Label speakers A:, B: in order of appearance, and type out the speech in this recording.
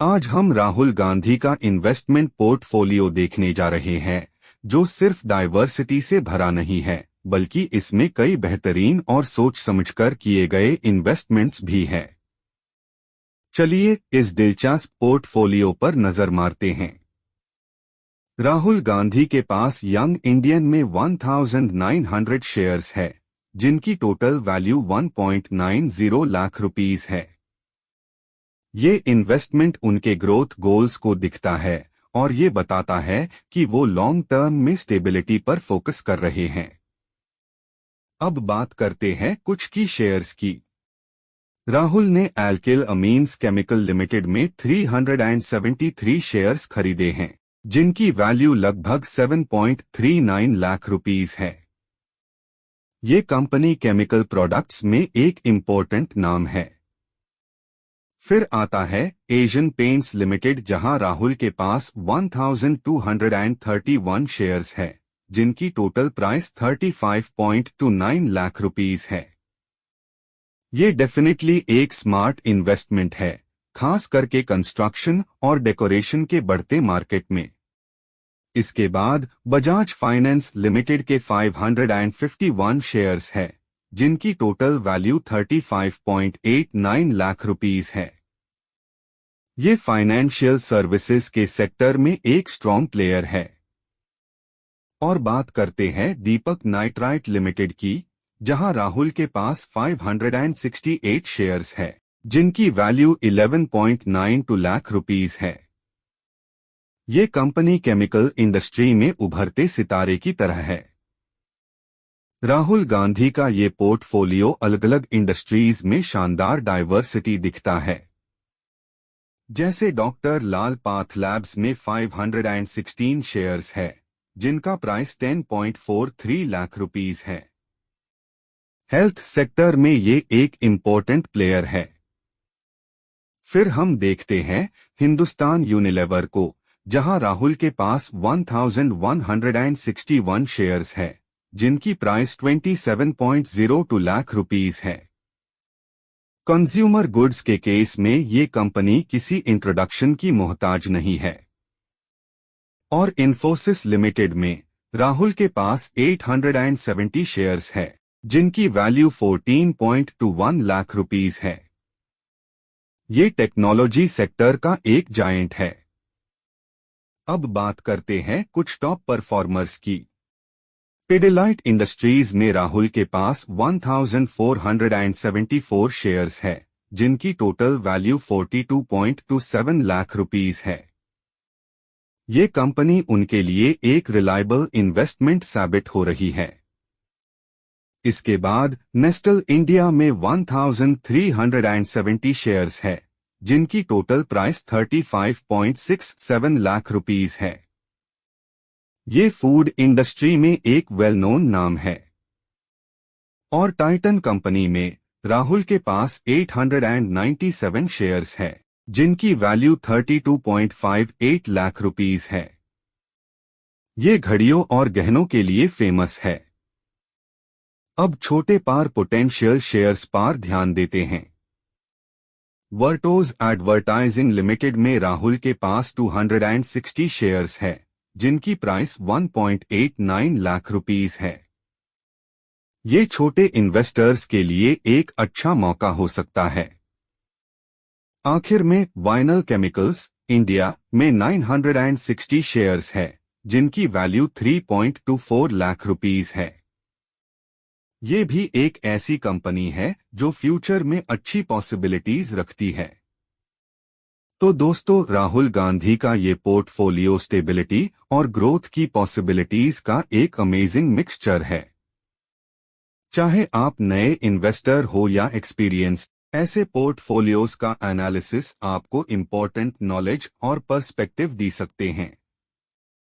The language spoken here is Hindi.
A: आज हम राहुल गांधी का इन्वेस्टमेंट पोर्टफोलियो देखने जा रहे हैं, जो सिर्फ डाइवर्सिटी से भरा नहीं है, बल्कि इसमें कई बेहतरीन और सोच समझकर किए गए इन्वेस्टमेंट्स भी हैं। चलिए इस दिलचस्प पोर्टफोलियो पर नजर मारते हैं। राहुल गांधी के पास यंग इंडियन में 1900 शेयर्स है, जिनकी टोटल वैल्यू 1.90 लाख रुपीस है। ये इन्वेस्टमेंट उनके ग्रोथ गोल्स को दिखता है और ये बताता है कि वो लॉन्ग टर्म में स्टेबिलिटी पर फोकस कर रहे हैं। अब बात करते हैं कुछ की शेयर्स की। राहुल ने एल्किल अमीन्स केमिकल लिमिटेड में 373 शेयर्स खरीदे हैं, जिनकी वैल्यू लगभग 7.39 लाख रुपीस है। ये कंपनी केमिकल प्रोडक्ट्स में एक इम्पोर्टेंट नाम है। फिर आता है एशियन पेंट्स लिमिटेड, जहां राहुल के पास 1231 शेयर्स है, जिनकी टोटल प्राइस 35.29 लाख रुपीस है। ये डेफिनेटली एक स्मार्ट इन्वेस्टमेंट है, खास करके कंस्ट्रक्शन और डेकोरेशन के बढ़ते मार्केट में। इसके बाद बजाज फाइनेंस लिमिटेड के 551 शेयर्स है, जिनकी टोटल वैल्यू 35.89 लाख रुपीस है। ये फाइनेंशियल सर्विसेज के सेक्टर में एक स्ट्रॉन्ग प्लेयर है। और बात करते हैं दीपक नाइट्राइट लिमिटेड की, जहां राहुल के पास 568 शेयर्स है, जिनकी वैल्यू 11.92 लाख रुपीस है। ये कंपनी केमिकल इंडस्ट्री में उभरते सितारे की तरह है। राहुल गांधी का ये पोर्टफोलियो अलग अलग इंडस्ट्रीज में शानदार डाइवर्सिटी दिखता है। जैसे डॉक्टर लाल पाथलैब्स में 516 शेयर्स है, जिनका प्राइस 10.43 लाख रुपीस है। हेल्थ सेक्टर में ये एक इम्पोर्टेंट प्लेयर है। फिर हम देखते हैं हिंदुस्तान यूनिलीवर को, जहां राहुल के पास 1161 शेयर्स है, जिनकी प्राइस 27.02 लाख रुपीस है। कंज्यूमर गुड्स के केस में ये कंपनी किसी इंट्रोडक्शन की मोहताज नहीं है। और इन्फोसिस लिमिटेड में राहुल के पास 870 शेयर्स है, जिनकी वैल्यू 14.21 लाख रुपीस है। ये टेक्नोलॉजी सेक्टर का एक जायंट है। अब बात करते हैं कुछ टॉप परफॉर्मर्स की। पिडिलाइट इंडस्ट्रीज में राहुल के पास 1474 शेयर्स है, जिनकी टोटल वैल्यू 42.27 लाख रुपीस है। ये कंपनी उनके लिए एक रिलायबल इन्वेस्टमेंट साबित हो रही है। इसके बाद नेस्टल इंडिया में 1370 शेयर्स है, जिनकी टोटल प्राइस 35.67 लाख रुपीस है। ये फूड इंडस्ट्री में एक वेल नोन नाम है। और टाइटन कंपनी में राहुल के पास 897 शेयर्स है, जिनकी वैल्यू 32.58 लाख रुपीस है। ये घड़ियों और गहनों के लिए फेमस है। अब छोटे पार पोटेंशियल शेयर्स पर ध्यान देते हैं। वर्टोज एडवर्टाइजिंग लिमिटेड में राहुल के पास 260 शेयर्स है, जिनकी प्राइस 1.89 लाख रुपीस है। ये छोटे इन्वेस्टर्स के लिए एक अच्छा मौका हो सकता है। आखिर में वाइनल केमिकल्स इंडिया में 960 शेयर्स है, जिनकी वैल्यू 3.24 लाख रुपीस है। ये भी एक ऐसी कंपनी है जो फ्यूचर में अच्छी पॉसिबिलिटीज रखती है। तो दोस्तों, राहुल गांधी का ये पोर्टफोलियो स्टेबिलिटी और ग्रोथ की पॉसिबिलिटीज का एक अमेजिंग मिक्सचर है। चाहे आप नए इन्वेस्टर हो या एक्सपीरियंस, ऐसे पोर्टफोलियोज का एनालिसिस आपको इम्पोर्टेंट नॉलेज और पर्सपेक्टिव दे सकते हैं।